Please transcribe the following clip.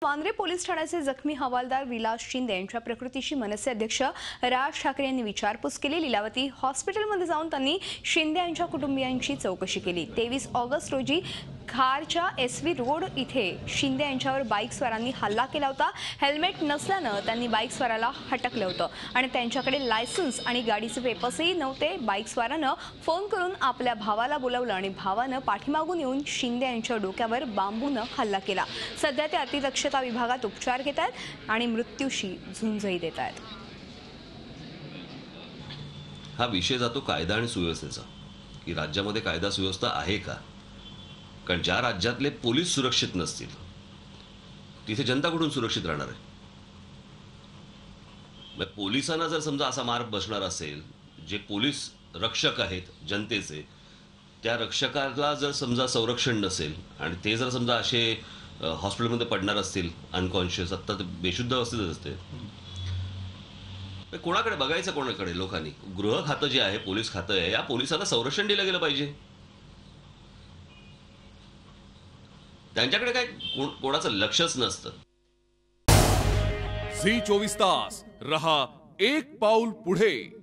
Vandre police ठाण्याचे जखमी हवालदार विलास शिंदे यांच्या प्रकृतीची मनसे अध्यक्ष राज ठाकरे यांनी विचारपूस केली। लीलावती हॉस्पिटलमध्ये जाऊन त्यांनी शिंदे यांच्या कुटुंबियांची चौकशी केली। 23 ऑगस्ट रोजी खारच्या एसवी रोड इथे शिंदे यांच्यावर बाईक स्वारांनी हल्ला केला होता। हेल्मेट नसल्याने त्यांनी बाईक स्वाराला हटकलं होतं आणि त्यांच्याकडे लायसन्स आणि गाडीचे पेपर्सही नव्हते। बाईक स्वारानं फोन करून आपल्या भावाला बोलावलं आणि भावानं पाठीमागून येऊन शिंदे यांच्या डोक्यावर बांबूने हल्ला केला। सध्या ते अतिदक्षता विभागात उपचार घेत आहेत आणि मृत्यूशी झुंजही देत आहेत। हा विषय जातो कायदा आणि सुव्यवस्थेचा की राज्यामध्ये कायदा सुव्यवस्था आहे का। कारण ज्या राज्यातले पोलीस सुरक्षित नसतील तिथे जनता कुठून सुरक्षित राहणार आहे। मग पोलिसांना जर समजा असा मार्ग बसणार असेल, जे पोलीस रक्षक आहेत जनतेचे, त्या रक्षकाला जर समजा संरक्षण नसेल आणि ते जर समजा असे हॉस्पिटलमध्ये पडणार असतील अनकॉन्शियस, आता बेशुद्ध अवस्थेत असते, कोणाकडे बघायचं, कोणाकडे लोकांनी गृह खातं जे आहे, पोलीस खातं आहे, या पोलिसांना संरक्षण दिलं गेलं पाहिजे। त्यांच्याकडे काय कोणाचं लक्षच नसतं। झी 24 तास रहा एक पाऊल पुढे।